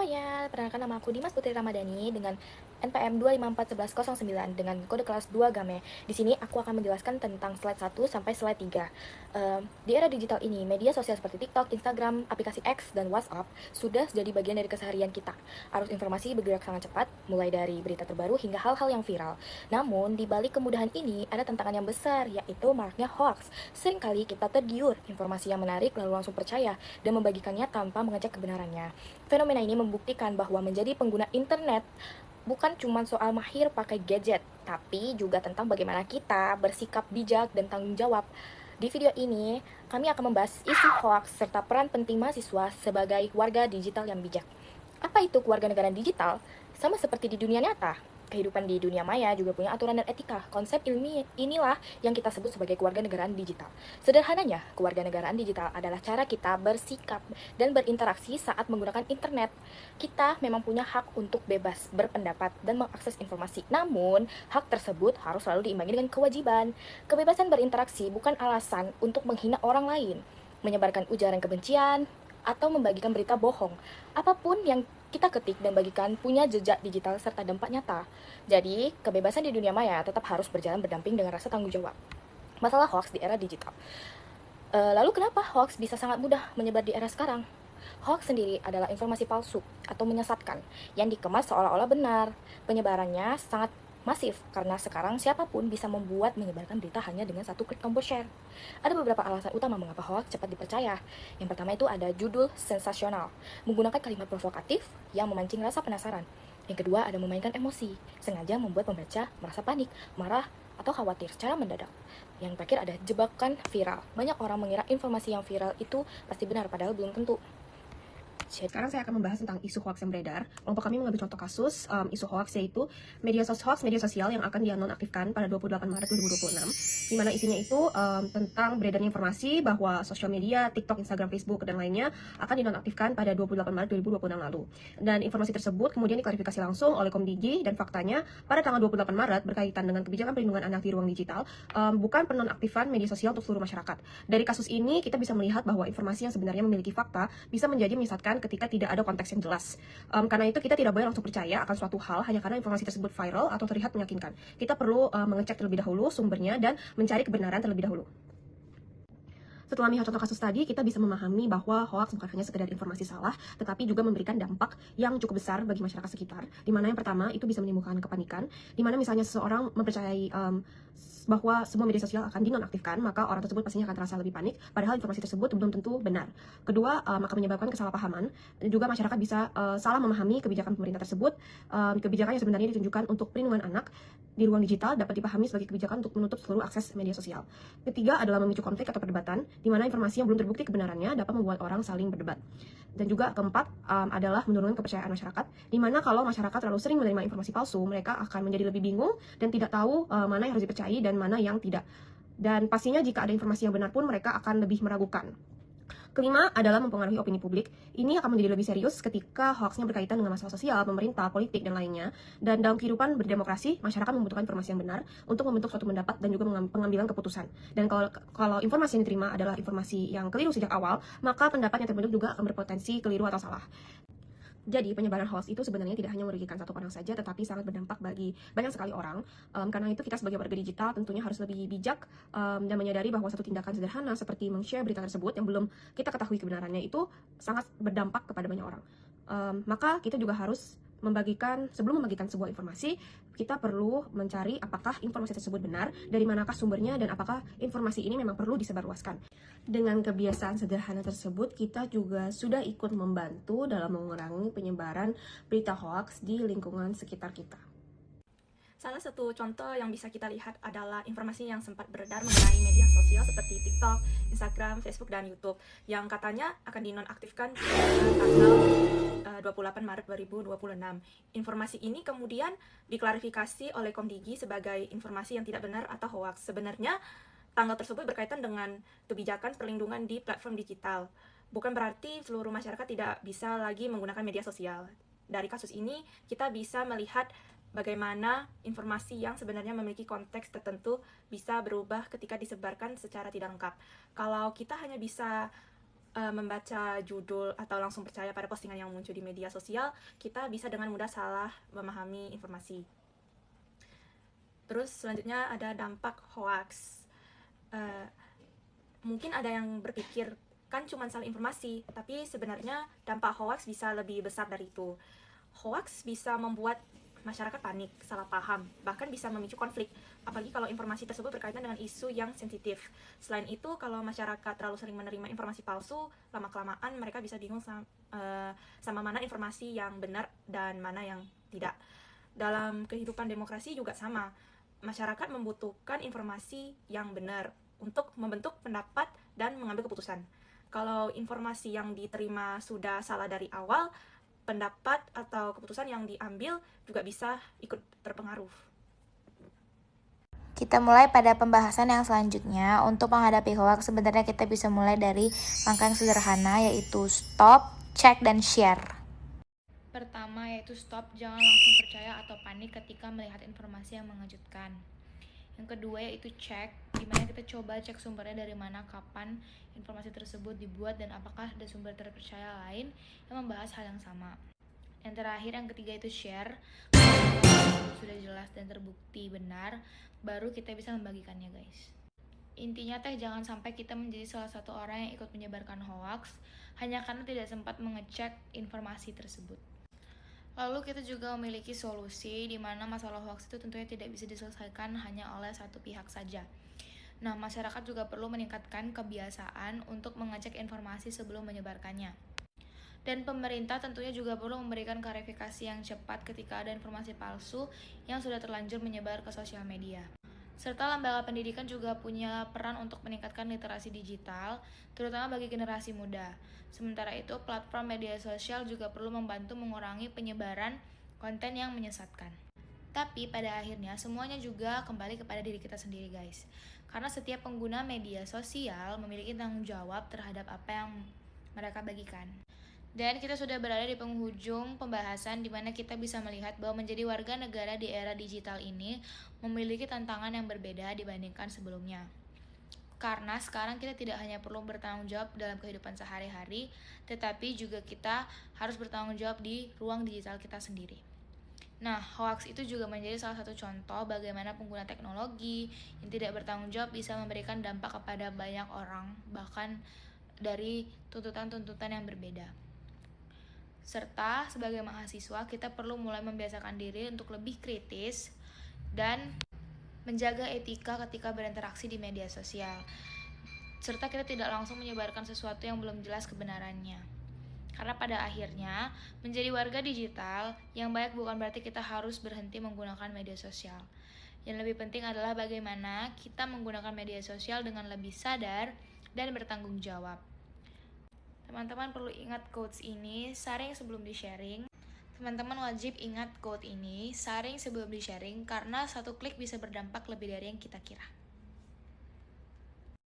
semuanya, perkenalkan nama aku Dimas Putri Ramadhani dengan NPM 2541109 dengan kode kelas 2 GAME. Di sini aku akan menjelaskan tentang slide 1 sampai slide 3. Di era digital ini, media sosial seperti TikTok, Instagram, aplikasi X, dan WhatsApp sudah jadi bagian dari keseharian kita. Arus informasi bergerak sangat cepat, mulai dari berita terbaru hingga hal-hal yang viral. Namun, di balik kemudahan ini, ada tantangan yang besar, yaitu maraknya hoax. Seringkali kita tergiur informasi yang menarik lalu langsung percaya dan membagikannya tanpa mengecek kebenarannya. Fenomena ini membuktikan bahwa menjadi pengguna internet bukan cuma soal mahir pakai gadget, tapi juga tentang bagaimana kita bersikap bijak dan tanggung jawab. Di video ini, kami akan membahas isu hoax serta peran penting mahasiswa sebagai warga digital yang bijak. Apa itu kewarganegaraan digital? Sama seperti di dunia nyata, kehidupan di dunia maya juga punya aturan dan etika. Konsep ilmiah inilah yang kita sebut sebagai kewarganegaraan digital. Sederhananya, kewarganegaraan digital adalah cara kita bersikap dan berinteraksi saat menggunakan internet. Kita memang punya hak untuk bebas berpendapat dan mengakses informasi. Namun, hak tersebut harus selalu diimbangi dengan kewajiban. Kebebasan berinteraksi bukan alasan untuk menghina orang lain, menyebarkan ujaran kebencian, atau membagikan berita bohong. Apapun yang kita ketik dan bagikan punya jejak digital serta dampak nyata. Jadi, kebebasan di dunia maya tetap harus berjalan berdamping dengan rasa tanggung jawab. Masalah hoax di era digital. Lalu kenapa hoax bisa sangat mudah menyebar di era sekarang? Hoax sendiri adalah informasi palsu atau menyesatkan yang dikemas seolah-olah benar. Penyebarannya sangat masif karena sekarang siapapun bisa membuat menyebarkan berita hanya dengan satu klik tombol share. Ada beberapa alasan utama mengapa hoax cepat dipercaya. Yang pertama itu ada judul sensasional, menggunakan kalimat provokatif yang memancing rasa penasaran. Yang kedua ada memainkan emosi, sengaja membuat pembaca merasa panik, marah, atau khawatir secara mendadak. Yang terakhir ada jebakan viral. Banyak orang mengira informasi yang viral itu pasti benar, padahal belum tentu. Sekarang saya akan membahas tentang isu hoax yang beredar. Kelompok kami mengambil contoh kasus isu hoax, yaitu media sosial yang akan dinonaktifkan pada 28 Maret 2026, di mana isinya itu tentang beredarnya informasi bahwa sosial media, TikTok, Instagram, Facebook, dan lainnya akan dinonaktifkan pada 28 Maret 2026 lalu. Dan informasi tersebut kemudian diklarifikasi langsung oleh Komdigi, dan faktanya pada tanggal 28 Maret berkaitan dengan kebijakan perlindungan anak di ruang digital, bukan penonaktifan media sosial untuk seluruh masyarakat. Dari kasus ini kita bisa melihat bahwa informasi yang sebenarnya memiliki fakta bisa menjadi menyesatkan ketika tidak ada konteks yang jelas. Karena itu kita tidak boleh langsung percaya akan suatu hal hanya karena informasi tersebut viral atau terlihat meyakinkan. Kita perlu mengecek terlebih dahulu sumbernya dan mencari kebenaran terlebih dahulu. Setelah melihat contoh kasus tadi, kita bisa memahami bahwa hoax bukan hanya sekedar informasi salah, tetapi juga memberikan dampak yang cukup besar bagi masyarakat sekitar. Di mana yang pertama, itu bisa menimbulkan kepanikan, di mana misalnya seseorang mempercayai bahwa semua media sosial akan dinonaktifkan, maka orang tersebut pastinya akan terasa lebih panik, padahal informasi tersebut belum tentu benar. Kedua, akan menyebabkan kesalahpahaman, dan juga masyarakat bisa salah memahami kebijakan pemerintah tersebut. Kebijakan yang sebenarnya ditunjukkan untuk perlindungan anak di ruang digital dapat dipahami sebagai kebijakan untuk menutup seluruh akses media sosial. Ketiga adalah memicu konflik atau perdebatan, di mana informasi yang belum terbukti kebenarannya dapat membuat orang saling berdebat. Dan juga keempat adalah menurunkan kepercayaan masyarakat, di mana kalau masyarakat terlalu sering menerima informasi palsu, mereka akan menjadi lebih bingung dan tidak tahu mana yang harus dipercayai dan mana yang tidak. Dan pastinya jika ada informasi yang benar pun mereka akan lebih meragukan. Kelima adalah mempengaruhi opini publik. Ini akan menjadi lebih serius ketika hoaxnya berkaitan dengan masalah sosial, pemerintah, politik, dan lainnya. Dan dalam kehidupan berdemokrasi, masyarakat membutuhkan informasi yang benar untuk membentuk suatu pendapat dan juga pengambilan keputusan. Dan kalau informasi yang diterima adalah informasi yang keliru sejak awal, maka pendapat yang terbentuk juga akan berpotensi keliru atau salah. Jadi penyebaran hoax itu sebenarnya tidak hanya merugikan satu orang saja, tetapi sangat berdampak bagi banyak sekali orang. Karena itu kita sebagai warga digital tentunya harus lebih bijak dan menyadari bahwa satu tindakan sederhana seperti meng-share berita tersebut yang belum kita ketahui kebenarannya itu sangat berdampak kepada banyak orang. Maka kita juga harus sebelum membagikan sebuah informasi, kita perlu mencari apakah informasi tersebut benar, dari manakah sumbernya, dan apakah informasi ini memang perlu disebarluaskan. Dengan kebiasaan sederhana tersebut, kita juga sudah ikut membantu dalam mengurangi penyebaran berita hoax di lingkungan sekitar kita. Salah satu contoh yang bisa kita lihat adalah informasi yang sempat beredar mengenai media sosial seperti TikTok, Instagram, Facebook, dan YouTube yang katanya akan dinonaktifkan pada tanggal 28 Maret 2026. Informasi ini kemudian diklarifikasi oleh Komdigi sebagai informasi yang tidak benar atau hoax. Sebenarnya tanggal tersebut berkaitan dengan kebijakan perlindungan di platform digital. Bukan berarti seluruh masyarakat tidak bisa lagi menggunakan media sosial. Dari kasus ini kita bisa melihat bagaimana informasi yang sebenarnya memiliki konteks tertentu bisa berubah ketika disebarkan secara tidak lengkap. Kalau kita hanya bisa membaca judul atau langsung percaya pada postingan yang muncul di media sosial, kita bisa dengan mudah salah memahami informasi. Terus selanjutnya ada dampak hoax. Mungkin ada yang berpikir kan cuma salah informasi, tapi sebenarnya dampak hoax bisa lebih besar dari itu. Hoax bisa membuat masyarakat panik, salah paham, bahkan bisa memicu konflik, apalagi kalau informasi tersebut berkaitan dengan isu yang sensitif. Selain itu, kalau masyarakat terlalu sering menerima informasi palsu, lama-kelamaan mereka bisa bingung sama mana informasi yang benar dan mana yang tidak. Dalam kehidupan demokrasi juga sama, masyarakat membutuhkan informasi yang benar untuk membentuk pendapat dan mengambil keputusan. Kalau informasi yang diterima sudah salah dari awal, pendapat atau keputusan yang diambil juga bisa ikut terpengaruh. Kita mulai pada pembahasan yang selanjutnya. Untuk menghadapi hoax, sebenarnya kita bisa mulai dari langkah yang sederhana, yaitu stop, cek, dan share. Pertama yaitu stop, jangan langsung percaya atau panik ketika melihat informasi yang mengejutkan. Yang kedua yaitu cek, dimana kita coba cek sumbernya dari mana, kapan informasi tersebut dibuat, dan apakah ada sumber terpercaya lain yang membahas hal yang sama. Yang terakhir, yang ketiga itu share. Kalau sudah jelas dan terbukti benar, baru kita bisa membagikannya, guys. Intinya jangan sampai kita menjadi salah satu orang yang ikut menyebarkan hoax hanya karena tidak sempat mengecek informasi tersebut. Lalu kita juga memiliki solusi di mana masalah hoax itu tentunya tidak bisa diselesaikan hanya oleh satu pihak saja. Nah, masyarakat juga perlu meningkatkan kebiasaan untuk mengecek informasi sebelum menyebarkannya. Dan pemerintah tentunya juga perlu memberikan klarifikasi yang cepat ketika ada informasi palsu yang sudah terlanjur menyebar ke sosial media. Serta lembaga pendidikan juga punya peran untuk meningkatkan literasi digital, terutama bagi generasi muda. Sementara itu, platform media sosial juga perlu membantu mengurangi penyebaran konten yang menyesatkan. Tapi pada akhirnya semuanya juga kembali kepada diri kita sendiri, guys. Karena setiap pengguna media sosial memiliki tanggung jawab terhadap apa yang mereka bagikan. Dan kita sudah berada di penghujung pembahasan di mana kita bisa melihat bahwa menjadi warga negara di era digital ini memiliki tantangan yang berbeda dibandingkan sebelumnya. Karena sekarang kita tidak hanya perlu bertanggung jawab dalam kehidupan sehari-hari, tetapi juga kita harus bertanggung jawab di ruang digital kita sendiri. Nah, hoax itu juga menjadi salah satu contoh bagaimana pengguna teknologi yang tidak bertanggung jawab bisa memberikan dampak kepada banyak orang, bahkan dari tuntutan-tuntutan yang berbeda. Serta sebagai mahasiswa kita perlu mulai membiasakan diri untuk lebih kritis dan menjaga etika ketika berinteraksi di media sosial. Serta kita tidak langsung menyebarkan sesuatu yang belum jelas kebenarannya. Karena pada akhirnya menjadi warga digital yang baik bukan berarti kita harus berhenti menggunakan media sosial. Yang lebih penting adalah bagaimana kita menggunakan media sosial dengan lebih sadar dan bertanggung jawab. Teman-teman perlu ingat quotes ini, saring sebelum di-sharing. Teman-teman wajib ingat quote ini, saring sebelum di-sharing, karena satu klik bisa berdampak lebih dari yang kita kira.